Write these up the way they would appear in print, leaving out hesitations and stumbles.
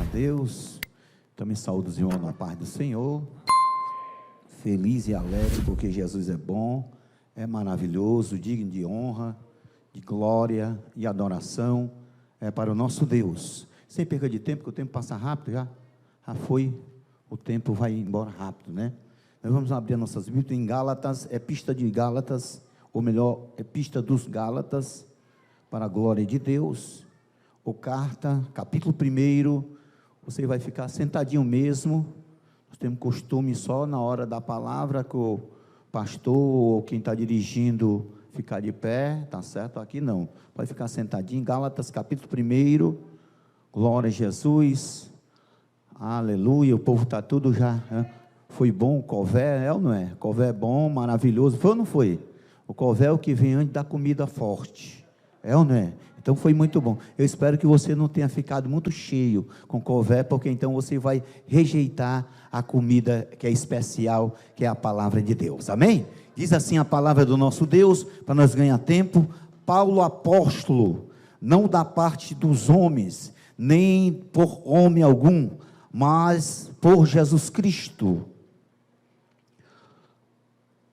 a Deus. Também saúdo os irmãos na paz do Senhor. Feliz e alegre, porque Jesus é bom, é maravilhoso, digno de honra, de glória e adoração para o nosso Deus. Sem perda de tempo, porque o tempo passa rápido, já foi, o tempo vai embora rápido, né? Nós vamos abrir nossas Bíblias em Gálatas, Epístola de Gálatas, ou melhor, Epístola dos Gálatas, para a glória de Deus, ou carta, capítulo 1, você vai ficar sentadinho mesmo. Nós temos costume só na hora da palavra, que o pastor ou quem está dirigindo ficar de pé, tá certo? Aqui não, pode ficar sentadinho. Gálatas capítulo 1, glória a Jesus, aleluia. O povo está tudo já, né? Foi bom o couvé, é ou não é? Couvé é bom, maravilhoso, foi ou não foi? O couvé é o que vem antes da comida forte, é ou não é? Então foi muito bom. Eu espero que você não tenha ficado muito cheio com couvé, porque então você vai rejeitar a comida que é especial, que é a palavra de Deus, amém? Diz assim a palavra do nosso Deus, para nós ganhar tempo: Paulo apóstolo, não da parte dos homens, nem por homem algum, mas por Jesus Cristo,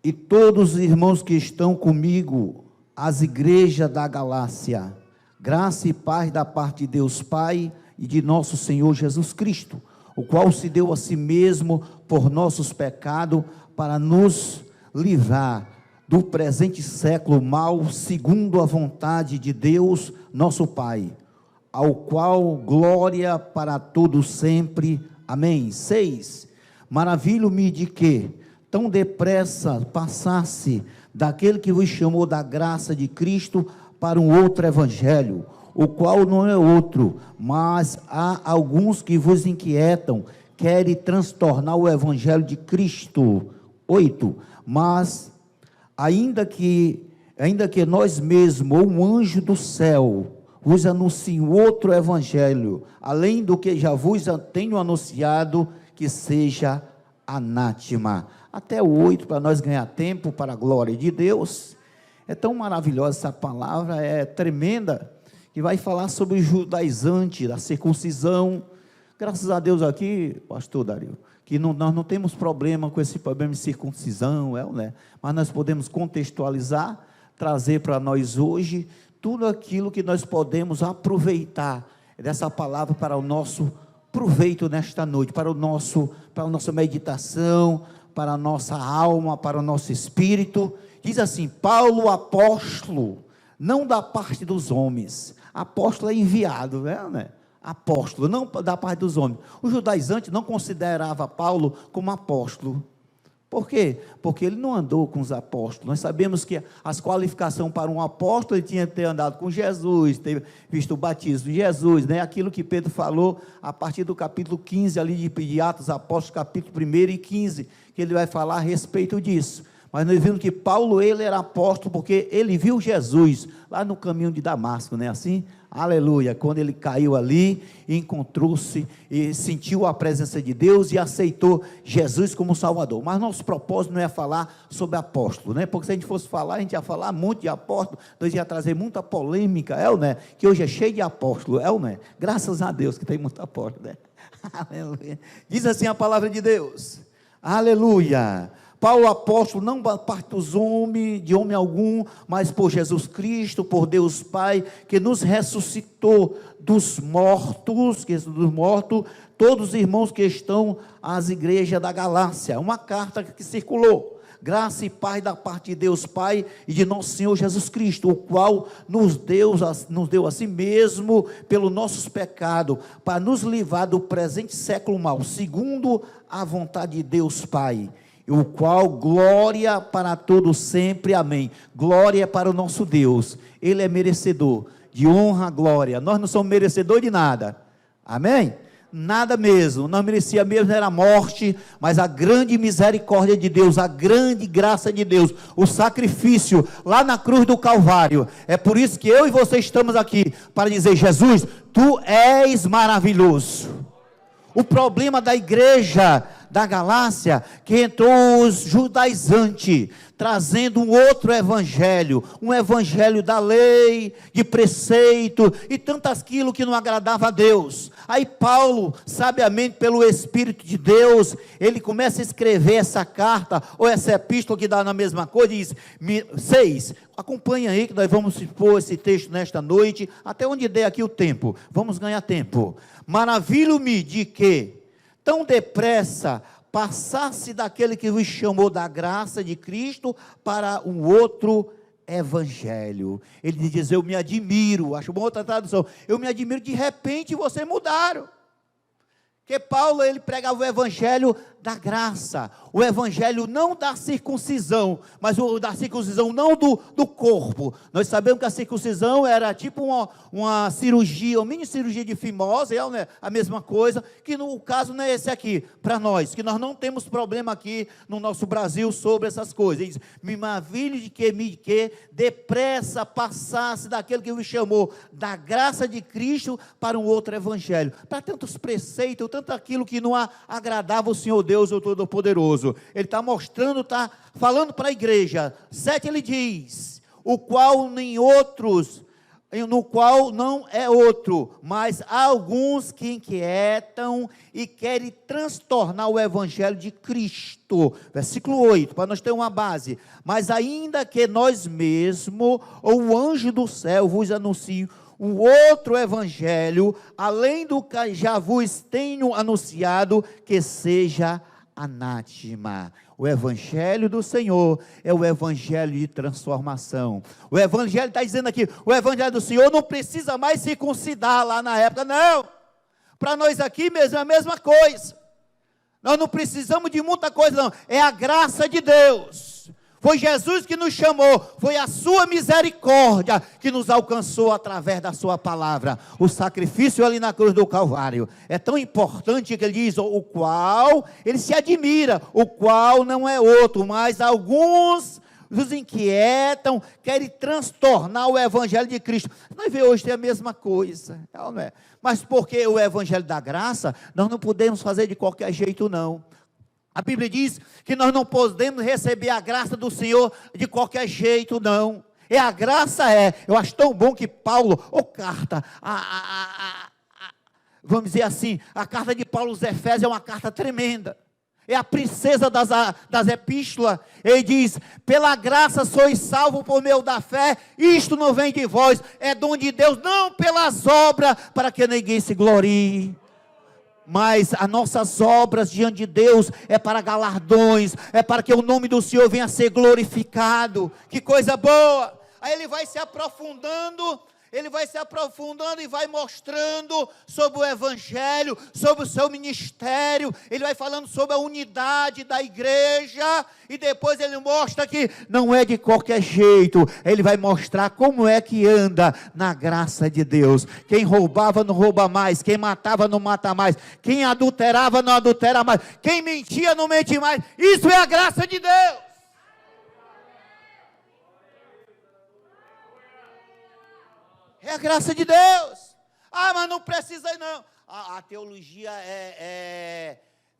e todos os irmãos que estão comigo, as igrejas da Galácia, graça e paz da parte de Deus Pai e de nosso Senhor Jesus Cristo, o qual se deu a si mesmo por nossos pecados, para nos livrar do presente século mal, segundo a vontade de Deus nosso Pai, ao qual glória para todos sempre, amém. 6, maravilho-me de que tão depressa passasse daquele que vos chamou da graça de Cristo para um outro evangelho, o qual não é outro, mas há alguns que vos inquietam, querem transtornar o evangelho de Cristo. 8, mas ainda que nós mesmos, ou um anjo do céu, vos anuncie outro evangelho, além do que já vos tenho anunciado, que seja anátema. Até o 8, para nós ganhar tempo, para a glória de Deus. É tão maravilhosa essa palavra, é tremenda, que vai falar sobre o judaizante, da circuncisão. Graças a Deus aqui, pastor Dario, que nós não temos problema com esse problema de circuncisão, né? Mas nós podemos contextualizar, trazer para nós hoje, tudo aquilo que nós podemos aproveitar dessa palavra para o nosso proveito nesta noite, para a nossa meditação, para a nossa alma, para o nosso espírito. Diz assim: Paulo apóstolo, não da parte dos homens. Apóstolo é enviado, né? Apóstolo, não da parte dos homens. O judaizante não considerava Paulo como apóstolo. Por quê? Porque ele não andou com os apóstolos. Nós sabemos que as qualificações para um apóstolo, ele tinha que ter andado com Jesus, ter visto o batismo de Jesus, né? Aquilo que Pedro falou a partir do capítulo 15 ali de Atos Apóstolos, capítulo 1 e 15, que ele vai falar a respeito disso. Mas nós vimos que Paulo, ele era apóstolo porque ele viu Jesus lá no caminho de Damasco, não é assim? Aleluia, quando ele caiu ali, encontrou-se e sentiu a presença de Deus e aceitou Jesus como Salvador. Mas nosso propósito não é falar sobre apóstolo, né? Porque se a gente fosse falar, a gente ia falar muito de apóstolo, nós ia trazer muita polêmica, né? Que hoje é cheio de apóstolo, né? Graças a Deus que tem muito apóstolo, né? Aleluia. Diz assim a palavra de Deus, aleluia. Paulo apóstolo, não da parte dos homens, de homem algum, mas por Jesus Cristo, por Deus Pai, que nos ressuscitou dos mortos, todos os irmãos que estão às igrejas da Galácia. Uma carta que circulou: graça e paz da parte de Deus Pai e de nosso Senhor Jesus Cristo, o qual nos deu a si mesmo pelos nossos pecados, para nos livrar do presente século mal, segundo a vontade de Deus Pai, o qual glória para todos sempre, amém. Glória para o nosso Deus, Ele é merecedor de honra, glória. Nós não somos merecedores de nada, amém? Nada mesmo, não merecia mesmo, era a morte, mas a grande misericórdia de Deus, a grande graça de Deus, o sacrifício lá na cruz do Calvário. É por isso que eu e você estamos aqui, para dizer: Jesus, Tu és maravilhoso. O problema da igreja da Galácia, que entrou os judaizantes, trazendo um outro evangelho, um evangelho da lei, de preceito, e tanto aquilo que não agradava a Deus. Aí Paulo, sabiamente pelo Espírito de Deus, ele começa a escrever essa carta, ou essa epístola que dá na mesma coisa, diz, 6, acompanha aí que nós vamos expor esse texto nesta noite, até onde der aqui o tempo, vamos ganhar tempo. Maravilho-me de que, tão depressa, passasse daquele que vos chamou da graça de Cristo para um outro evangelho. Ele diz, eu me admiro, acho uma outra tradução, eu me admiro, de repente vocês mudaram. Porque Paulo, ele pregava o evangelho da graça, o evangelho não da circuncisão, mas o da circuncisão não do corpo. Nós sabemos que a circuncisão era tipo uma cirurgia, uma mini cirurgia de fimose, é a mesma coisa, que no caso não é esse aqui, para nós, que nós não temos problema aqui no nosso Brasil sobre essas coisas. Ele diz, me maravilho de que depressa passasse daquele que me chamou da graça de Cristo para um outro evangelho, para tantos preceitos, tanto aquilo que não agradava o Senhor Deus, o Todo-Poderoso. Ele está mostrando, está falando para a igreja. 7 ele diz, o qual nem outros, no qual não é outro, mas há alguns que inquietam e querem transtornar o evangelho de Cristo. Versículo 8, para nós ter uma base. Mas ainda que nós mesmos, ou o anjo do céu vos anuncie um outro evangelho, além do que já vos tenho anunciado, que seja anátema. O evangelho do Senhor é o evangelho de transformação. O evangelho está dizendo aqui, o evangelho do Senhor não precisa mais circuncidar lá na época, não. Para nós aqui mesmo é a mesma coisa. Nós não precisamos de muita coisa, não. É a graça de Deus. Foi Jesus que nos chamou, foi a sua misericórdia que nos alcançou através da sua palavra. O sacrifício ali na cruz do Calvário é tão importante que ele diz, o qual, ele se admira, o qual não é outro, mas alguns os inquietam, querem transtornar o evangelho de Cristo. Nós vemos hoje tem a mesma coisa, não é? Mas porque o evangelho da graça, nós não podemos fazer de qualquer jeito não. A Bíblia diz que nós não podemos receber a graça do Senhor de qualquer jeito, não. E a graça eu acho tão bom que Paulo, carta, vamos dizer assim, a carta de Paulo aos Efésios é uma carta tremenda. É a princesa das epístolas. Ele diz, pela graça sois salvos por meio da fé, isto não vem de vós, é dom de Deus, não pelas obras, para que ninguém se glorie. Mas as nossas obras diante de Deus é para galardões, é para que o nome do Senhor venha a ser glorificado. Que coisa boa! Aí ele vai se aprofundando e vai mostrando sobre o evangelho, sobre o seu ministério. Ele vai falando sobre a unidade da igreja, e depois ele mostra que não é de qualquer jeito. Ele vai mostrar como é que anda na graça de Deus. Quem roubava não rouba mais, quem matava não mata mais, quem adulterava não adultera mais, quem mentia não mente mais. Isso é a graça de Deus. É a graça de Deus. Mas não precisa não. A teologia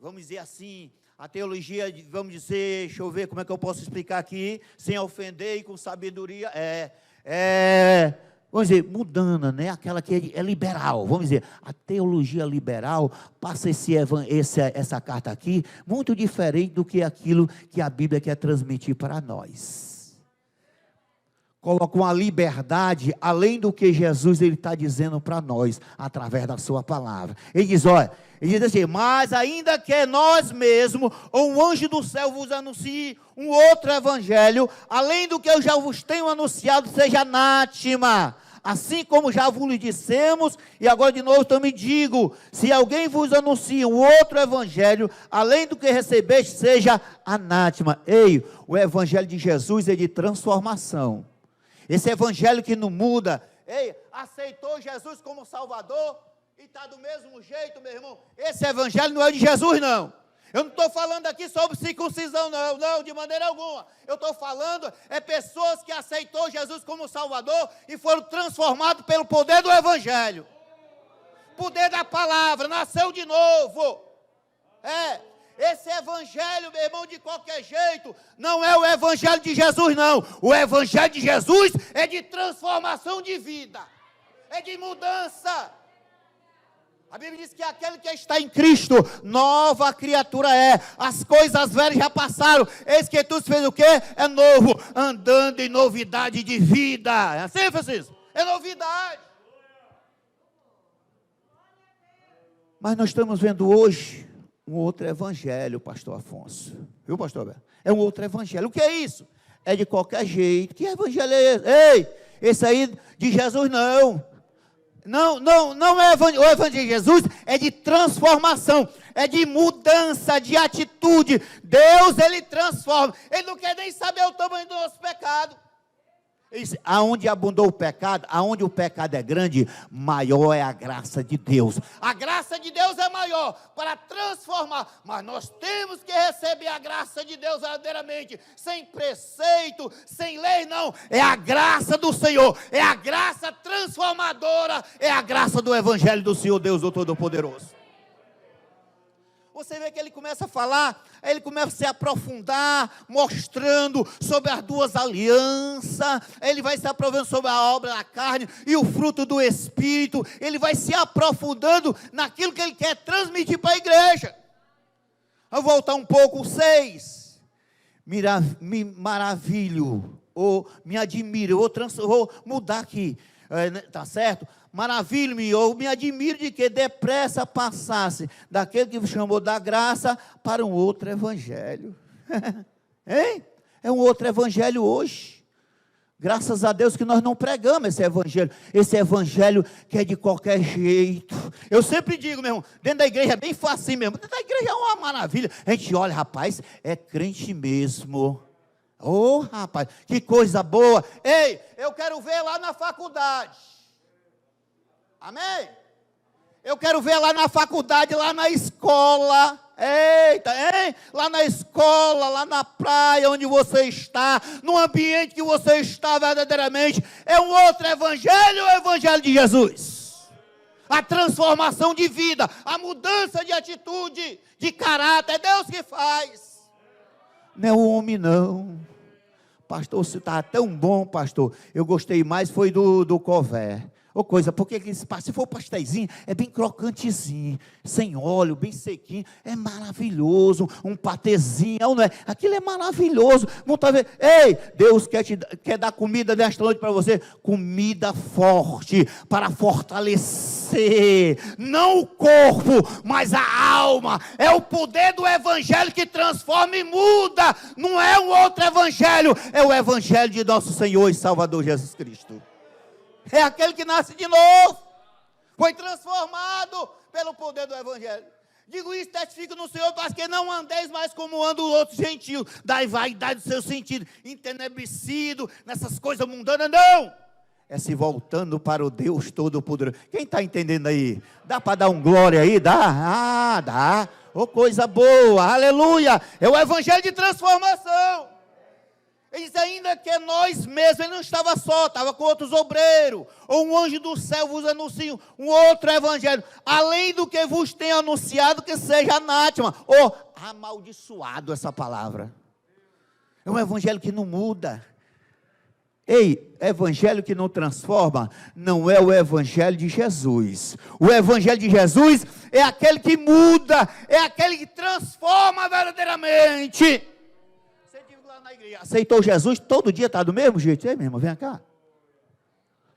vamos dizer assim, a teologia, vamos dizer, deixa eu ver como é que eu posso explicar aqui, sem ofender e com sabedoria, vamos dizer, mudana, né? Aquela que é liberal, vamos dizer, a teologia liberal passa essa carta aqui, muito diferente do que aquilo que a Bíblia quer transmitir para nós. Coloca uma liberdade, além do que Jesus está dizendo para nós, através da sua palavra. Ele diz, ele diz assim, mas ainda que nós mesmos, ou um anjo do céu vos anuncie um outro evangelho, além do que eu já vos tenho anunciado, seja anátema. Assim como já vos dissemos, e agora de novo também digo, se alguém vos anuncia um outro evangelho, além do que recebeste, seja anátema. O evangelho de Jesus é de transformação. Esse evangelho que não muda, aceitou Jesus como Salvador e está do mesmo jeito, meu irmão. Esse evangelho não é de Jesus, não. Eu não estou falando aqui sobre circuncisão, não, de maneira alguma. Eu estou falando, pessoas que aceitou Jesus como Salvador e foram transformados pelo poder do evangelho. Poder da palavra, nasceu de novo. Esse evangelho, meu irmão, de qualquer jeito, não é o evangelho de Jesus, não. O evangelho de Jesus é de transformação de vida, é de mudança. A Bíblia diz que aquele que está em Cristo, nova criatura é. As coisas velhas já passaram, eis que tudo fez o quê? É novo, andando em novidade de vida. É assim, Francisco? É novidade. Mas nós estamos vendo hoje um outro evangelho, pastor Afonso. Viu, pastor Alberto? É um outro evangelho. O que é isso? É de qualquer jeito. Que evangelho é esse? Ei, esse aí de Jesus não. Não é o evangelho de Jesus, é de transformação, é de mudança de atitude. Deus, Ele transforma. Ele não quer nem saber o tamanho do nosso pecado. Aonde abundou o pecado, aonde o pecado é grande, maior é a graça de Deus. A graça de Deus é maior para transformar, mas nós temos que receber a graça de Deus verdadeiramente, sem preceito, sem lei, não. É a graça do Senhor, é a graça transformadora, é a graça do Evangelho do Senhor Deus, o Todo-Poderoso. Você vê que ele começa a falar, ele começa a se aprofundar, mostrando sobre as duas alianças, ele vai se aprofundando sobre a obra da carne e o fruto do Espírito, ele vai se aprofundando naquilo que ele quer transmitir para a igreja. Eu vou voltar um pouco, o 6, me maravilho, ou me admiro, vou mudar aqui, tá certo? Maravilho-me, eu me admiro de que depressa passasse daquele que chamou da graça para um outro evangelho. Hein? É um outro evangelho hoje. Graças a Deus que nós não pregamos esse evangelho que é de qualquer jeito. Eu sempre digo, meu irmão, dentro da igreja é bem fácil mesmo. Dentro da igreja é uma maravilha. A gente olha, rapaz, é crente mesmo. Oh, rapaz, que coisa boa. Ei, eu quero ver lá na faculdade. Amém? Eu quero ver lá na faculdade, lá na escola. Eita, hein? Lá na escola, lá na praia onde você está, no ambiente que você está verdadeiramente. É um outro evangelho, o evangelho de Jesus. A transformação de vida, a mudança de atitude, de caráter, é Deus que faz. Não é o homem não. Pastor, você está tão bom, pastor. Eu gostei mais, foi do cové. Ou coisa, porque se for pastéisinho, é bem crocantezinho, sem óleo, bem sequinho, é maravilhoso, um patezinho, não é? Aquilo é maravilhoso, ei, Deus quer dar comida nesta noite para você, comida forte, para fortalecer, não o corpo, mas a alma, é o poder do evangelho que transforma e muda, não é um outro evangelho, é o evangelho de nosso Senhor e Salvador Jesus Cristo. É aquele que nasce de novo, foi transformado pelo poder do evangelho. Digo isso, testifico no Senhor, para que não andeis mais como andam os outros gentios, da vaidade do seu sentido, entenebrecido, nessas coisas mundanas, não. É se voltando para o Deus Todo-Poderoso. Quem está entendendo aí? Dá para dar um glória aí? Dá? Dá. Oh, coisa boa, aleluia. É o evangelho de transformação. Ele diz ainda que nós mesmos, ele não estava só, estava com outros obreiros, ou um anjo do céu vos anuncia um outro evangelho, além do que vos tem anunciado, que seja anátema, ou amaldiçoado essa palavra. É um evangelho que não muda. Ei, evangelho que não transforma, não é o evangelho de Jesus. O evangelho de Jesus é aquele que muda, é aquele que transforma verdadeiramente. Na igreja, aceitou Jesus, todo dia está do mesmo jeito. Ei, meu irmão, vem cá.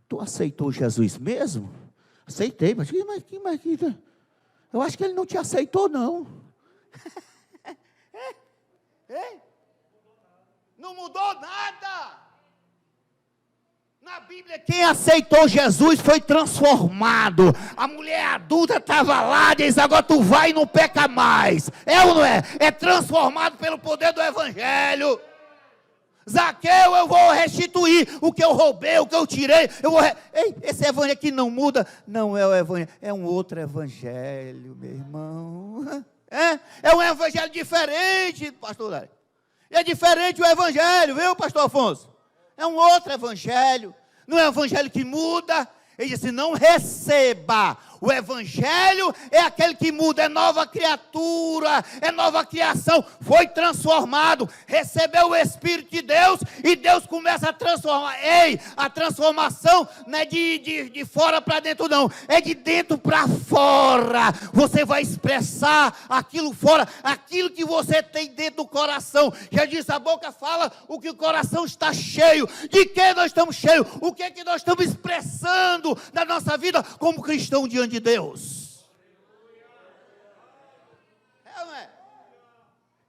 Tu aceitou Jesus mesmo? Aceitei, mas eu acho que ele não te aceitou, não. Não mudou nada. Na Bíblia, quem aceitou Jesus foi transformado. A mulher adulta estava lá, diz, agora tu vai e não peca mais. É ou não é? É transformado pelo poder do evangelho. Zaqueu, eu vou restituir o que eu roubei, o que eu tirei. Ei, esse evangelho aqui não muda. Não é o evangelho, é um outro evangelho, meu irmão. É um evangelho diferente, pastor Dário. É diferente o evangelho, viu, pastor Afonso? É um outro evangelho. Não é um evangelho que muda. Ele disse, não receba O evangelho é aquele que muda, é nova criatura, é nova criação, foi transformado, recebeu o Espírito de Deus e Deus começa a transformar. Ei, a transformação não é de fora para dentro não, é de dentro para fora. Você vai expressar aquilo fora, aquilo que você tem dentro do coração. Já disse, a boca fala o que o coração está cheio. De que nós estamos cheios? O que é que nós estamos expressando na nossa vida como cristão diante de Deus? É, não é?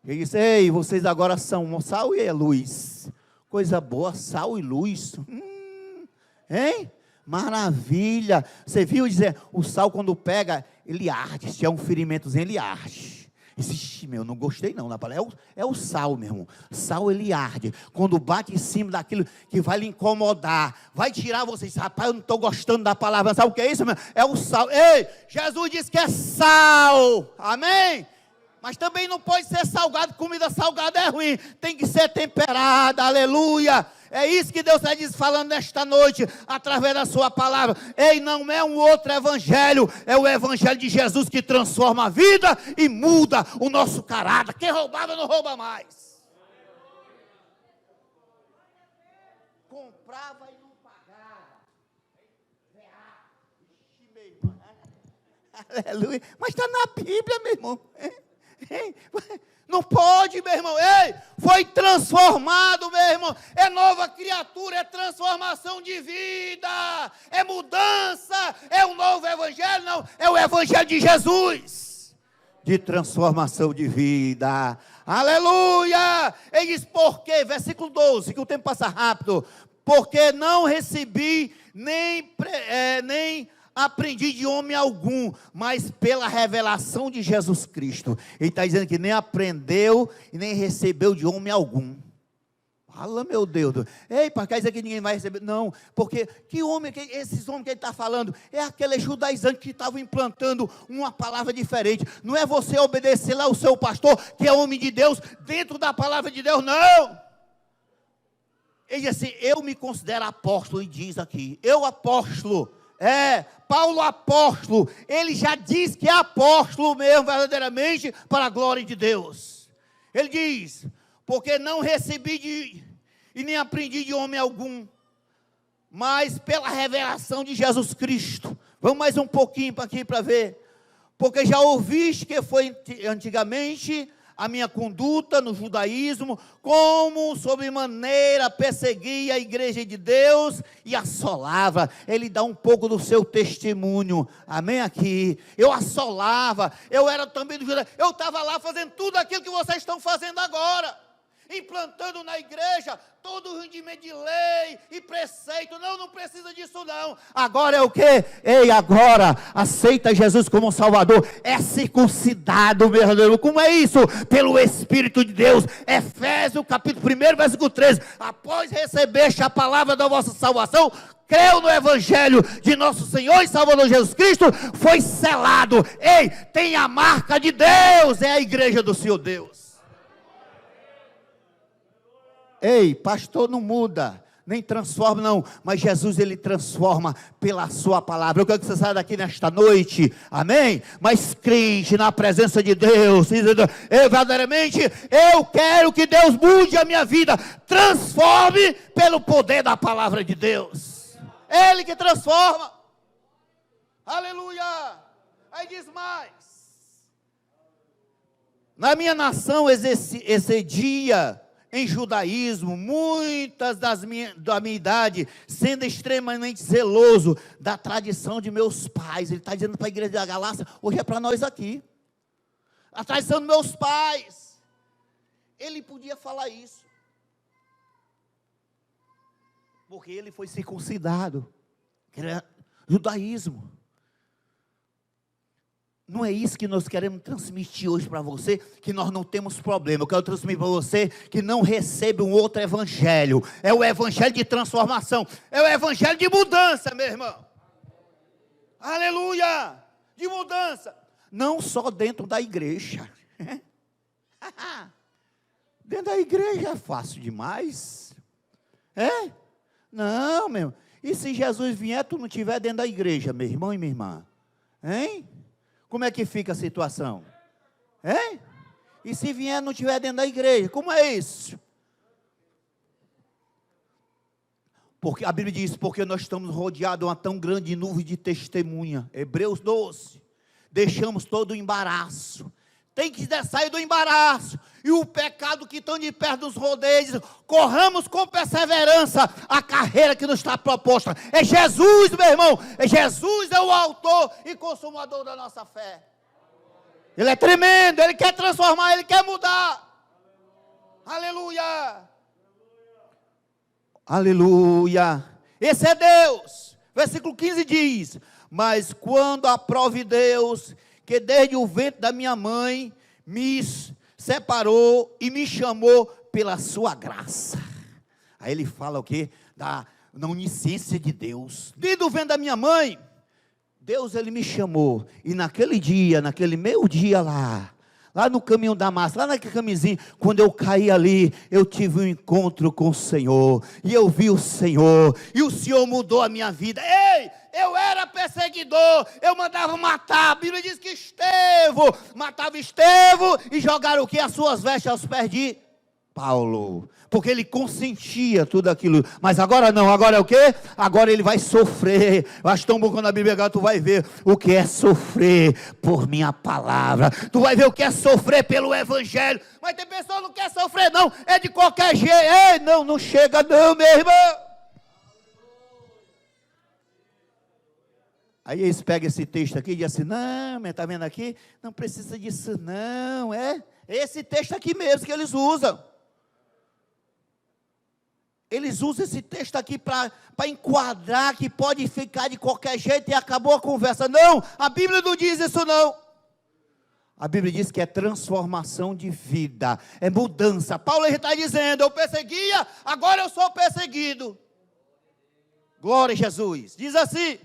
Ele disse, ei, vocês agora são sal e luz. Coisa boa, sal e luz. Hein? Maravilha. Você viu dizer, o sal quando pega, ele arde. Se é um ferimentozinho, ele arde. Ixi, meu, não gostei não na palavra. É o sal, meu irmão. Sal, ele arde. Quando bate em cima daquilo que vai lhe incomodar, vai tirar vocês. Rapaz, eu não estou gostando da palavra. Sabe o que é isso, meu? É o sal. Ei, Jesus disse que é sal. Amém? Mas também não pode ser salgado. Comida salgada é ruim. Tem que ser temperada. Aleluia. É isso que Deus está falando nesta noite, através da sua palavra. Ei, não é um outro evangelho, é o evangelho de Jesus que transforma a vida e muda o nosso caráter. Quem roubava não rouba mais. Comprava e não pagava. Aleluia. Mas está na Bíblia, meu irmão. Não pode, meu irmão. Ei, foi transformado, meu irmão. É nova criatura, é transformação de vida, é mudança, é um novo evangelho. Não, é o evangelho de Jesus, de transformação de vida. Aleluia. Ele diz, porque, versículo 12, que o tempo passa rápido, porque não recebi nem aprendi de homem algum, mas pela revelação de Jesus Cristo. Ele está dizendo que nem aprendeu e nem recebeu de homem algum. Fala, meu Deus. Ei, para quer dizer que ninguém vai receber? Não, porque que homem, esses homens que ele está falando, é aquele judaizante que estavam implantando uma palavra diferente. Não é você obedecer lá o seu pastor, que é homem de Deus, dentro da palavra de Deus, não. Ele diz assim, eu me considero apóstolo, e diz aqui, eu apóstolo. Paulo apóstolo, ele já diz que é apóstolo mesmo, verdadeiramente, para a glória de Deus. Ele diz, porque não recebi e nem aprendi de homem algum, mas pela revelação de Jesus Cristo. Vamos mais um pouquinho para aqui para ver. Porque já ouviste que foi antigamente a minha conduta no judaísmo, como sobremaneira perseguia a igreja de Deus e assolava. Ele dá um pouco do seu testemunho, amém aqui. Eu assolava, eu era também do judaísmo, eu estava lá fazendo tudo aquilo que vocês estão fazendo agora, implantando na igreja todo o rendimento de lei e preceito. Não precisa disso não. Agora é o quê? Ei, agora aceita Jesus como Salvador, é circuncidado, meu Deus. Como é isso? Pelo Espírito de Deus. Efésios capítulo 1, versículo 13, após recebeste a palavra da vossa salvação, creu no evangelho de nosso Senhor e Salvador Jesus Cristo, foi selado. Ei, tem a marca de Deus, é a igreja do Senhor Deus. Ei, pastor não muda, nem transforma não, mas Jesus ele transforma pela sua palavra. Eu quero que você saia daqui nesta noite, amém? Mas crente na presença de Deus, verdadeiramente, eu quero que Deus mude a minha vida, transforme pelo poder da palavra de Deus. Ele que transforma, aleluia. Aí diz mais, na minha nação excedia em judaísmo, muitas da minha idade, sendo extremamente zeloso da tradição de meus pais. Ele está dizendo para a igreja da Galácia, hoje é para nós aqui, a tradição dos meus pais. Ele podia falar isso, porque ele foi circuncidado, que era judaísmo. Não é isso que nós queremos transmitir hoje para você, que nós não temos problema. Eu quero transmitir para você que não recebe um outro evangelho. É o evangelho de transformação, é o evangelho de mudança, meu irmão. Aleluia! De mudança. Não só dentro da igreja. Dentro da igreja é fácil demais. Não, meu irmão. E se Jesus vier, tu não estiver dentro da igreja, meu irmão e minha irmã? Hein? Como é que fica a situação? Hein? E se vier não estiver dentro da igreja, como é isso? Porque a Bíblia diz, porque nós estamos rodeados de uma tão grande nuvem de testemunha. Hebreus 12. Deixamos todo o embaraço. Tem que sair do embaraço. E o pecado que estão de perto dos rodeios. Corramos com perseverança a carreira que nos está proposta. É Jesus, meu irmão. É Jesus, é o autor e consumador da nossa fé. Ele é tremendo. Ele quer transformar, ele quer mudar. Aleluia. Aleluia. Esse é Deus. Versículo 15 diz: mas quando aprove Deus, que desde o ventre da minha mãe me separou e me chamou pela sua graça. Aí ele fala o quê? Da onisciência de Deus. Desde o ventre da minha mãe, Deus ele me chamou. E naquele dia, naquele meio dia lá no caminho da massa, lá naquele caminhozinho, quando eu caí ali, eu tive um encontro com o Senhor, e eu vi o Senhor, e o Senhor mudou a minha vida. Ei, eu era perseguidor, eu mandava matar, a Bíblia diz que Estevão, matava Estevão, e jogaram o que? As suas vestes aos pés de Paulo, porque ele consentia tudo aquilo, mas agora não, agora é o quê? Agora ele vai sofrer. Eu acho tão bom quando a Bíblia agora tu vai ver o que é sofrer por minha palavra, tu vai ver o que é sofrer pelo Evangelho, mas tem pessoa que não quer sofrer não, é de qualquer jeito. Ei, não chega não, meu irmão. Aí eles pegam esse texto aqui e dizem assim, não, mas está vendo aqui? Não precisa disso não, é esse texto aqui mesmo que eles usam. Eles usam esse texto aqui para enquadrar que pode ficar de qualquer jeito e acabou a conversa. Não, a Bíblia não diz isso não. A Bíblia diz que é transformação de vida, é mudança. Paulo está dizendo, eu perseguia, agora eu sou perseguido. Glória a Jesus. Diz assim,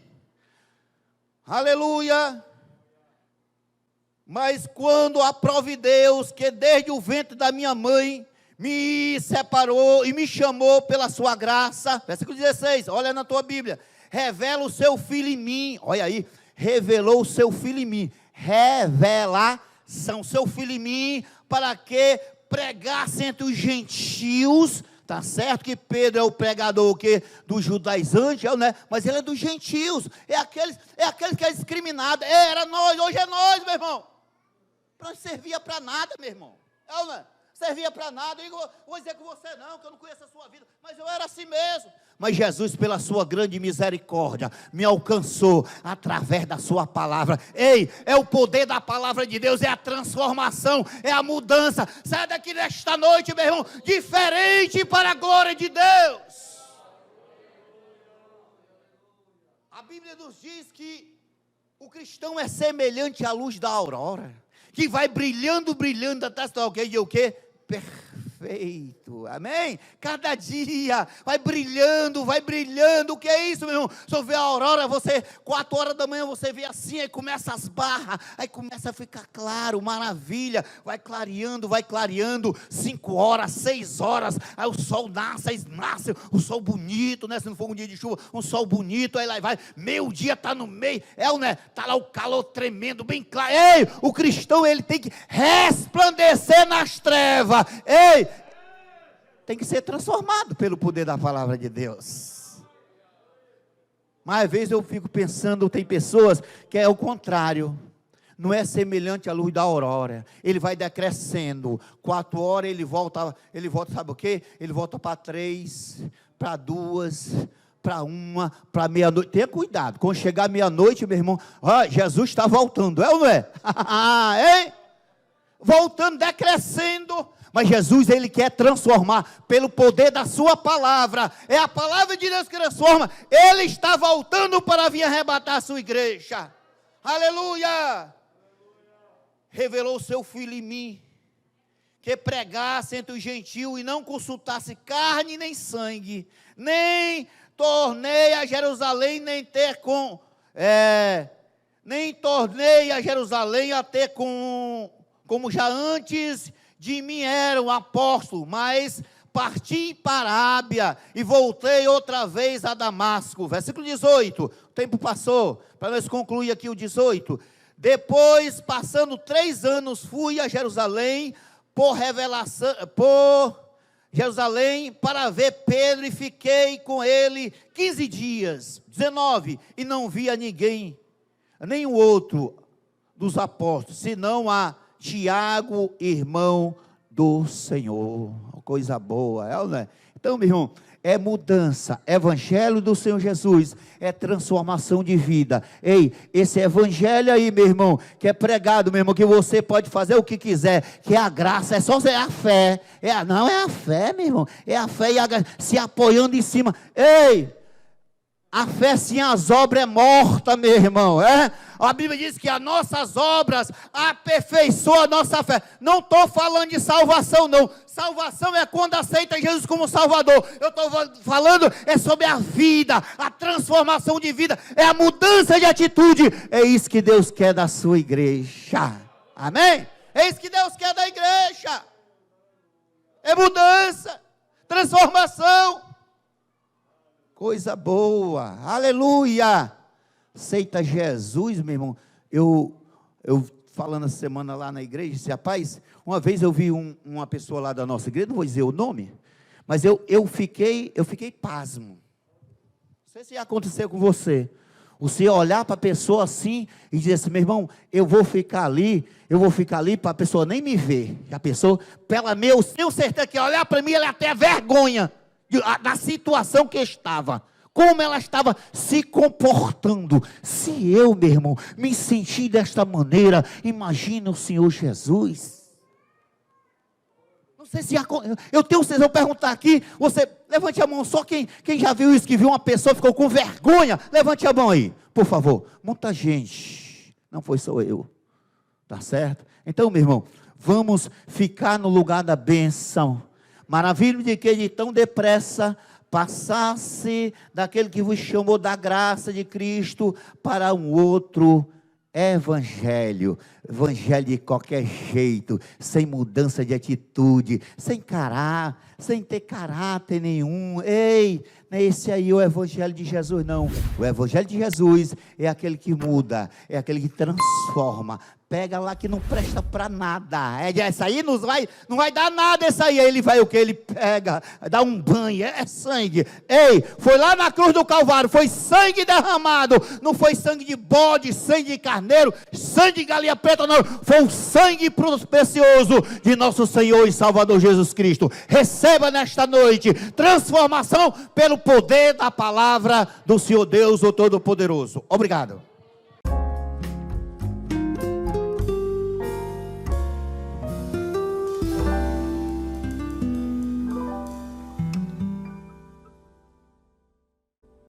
aleluia. Mas quando aprove Deus, que desde o ventre da minha mãe me separou e me chamou pela sua graça, versículo 16, olha na tua Bíblia, revela o seu filho em mim, olha aí, revelou o seu filho em mim, revelação, seu filho em mim, para que pregasse entre os gentios, tá certo que Pedro é o pregador o quê? Dos judaizantes, né? Mas ele é dos gentios, é aqueles que é discriminado, era nós, hoje é nós, meu irmão, não servia para nada, meu irmão, não é? Servia para nada, eu vou dizer com você não, que eu não conheço a sua vida, mas eu era assim mesmo. Mas Jesus, pela sua grande misericórdia, me alcançou através da sua palavra. Ei, é o poder da palavra de Deus, é a transformação, é a mudança. Sai daqui nesta noite, meu irmão, diferente para a glória de Deus. A Bíblia nos diz que o cristão é semelhante à luz da aurora, que vai brilhando, brilhando, até alguém e o quê? Perfeito, amém? Cada dia vai brilhando, o que é isso, meu irmão? Se eu ver a aurora, 4 horas da manhã, você vê assim, aí começa as barras, aí começa a ficar claro, maravilha, vai clareando, 5 horas, 6 horas, aí o sol nasce, o sol bonito, né? Se não for um dia de chuva, um sol bonito, aí lá vai, meio dia está no meio, né? Está lá o calor tremendo, bem claro. Ei, o cristão, ele tem que resplandecer nas trevas. Ei, tem que ser transformado pelo poder da palavra de Deus. Mas às vezes eu fico pensando, tem pessoas que é o contrário, não é semelhante à luz da aurora, ele vai decrescendo, 4 horas ele volta, sabe o quê? Ele volta para 3, para 2, para 1, para meia-noite. Tenha cuidado, quando chegar meia-noite, meu irmão, Jesus está voltando, é ou não é? Hein? Voltando, decrescendo. Mas Jesus, ele quer transformar pelo poder da sua palavra. É a palavra de Deus que transforma. Ele está voltando para vir arrebatar a sua igreja. Aleluia! Revelou o seu filho em mim, que pregasse entre os gentios e não consultasse carne nem sangue, nem tornei a Jerusalém nem tornei a Jerusalém a ter como já antes de mim era um apóstolo, mas parti para a Arábia e voltei outra vez a Damasco. Versículo 18, o tempo passou, para nós concluir aqui o 18. Depois, passando 3 anos, fui a Jerusalém Jerusalém para ver Pedro e fiquei com ele 15 dias. 19, e não via ninguém, nenhum outro dos apóstolos, senão a Tiago, irmão do Senhor. Coisa boa, é ou não é? Então, meu irmão, é mudança, evangelho do Senhor Jesus, é transformação de vida. Ei, esse evangelho aí, meu irmão, que é pregado, meu irmão, que você pode fazer o que quiser, que é a graça, é só a fé, não é a fé, meu irmão, é a fé e a graça, se apoiando em cima. Ei, a fé sem as obras é morta, meu irmão, A Bíblia diz que as nossas obras aperfeiçoam a nossa fé. Não estou falando de salvação, não. Salvação é quando aceita Jesus como Salvador. Eu estou falando sobre a vida, a transformação de vida, é a mudança de atitude. É isso que Deus quer da sua igreja. Amém? É isso que Deus quer da igreja. É mudança, transformação. Coisa boa, aleluia. Aceita Jesus, meu irmão. Eu falando essa semana lá na igreja, disse, rapaz, uma vez eu vi uma pessoa lá da nossa igreja, não vou dizer o nome, mas eu fiquei pasmo. Não sei se já aconteceu com você. Você olhar para a pessoa assim e dizer assim, meu irmão, eu vou ficar ali para a pessoa nem me ver. Já pensou? Eu tenho certeza que olhar para mim, ela até vergonha da situação que estava, como ela estava se comportando. Se eu, meu irmão, me sentir desta maneira, imagina o Senhor Jesus. Não sei se eu tenho certeza, eu perguntar aqui, você levante a mão, só quem já viu isso, que viu uma pessoa, ficou com vergonha, levante a mão aí, por favor. Muita gente, não foi só eu, tá certo? Então, meu irmão, vamos ficar no lugar da bênção. Maravilha de que de tão depressa passasse daquele que vos chamou da graça de Cristo para um outro evangelho de qualquer jeito, sem mudança de atitude, sem ter caráter nenhum. Ei, não é esse aí o evangelho de Jesus, não. O evangelho de Jesus é aquele que muda, é aquele que transforma. Pega lá que não presta para nada. Essa aí não vai dar nada, essa aí. Ele vai o que? Ele pega, dá um banho, é sangue. Ei, foi lá na cruz do Calvário, foi sangue derramado. Não foi sangue de bode, sangue de carneiro, sangue de galinha preta, não. Foi o sangue precioso de nosso Senhor e Salvador Jesus Cristo. Receba nesta noite transformação pelo poder da palavra do Senhor Deus, o Todo-Poderoso. Obrigado.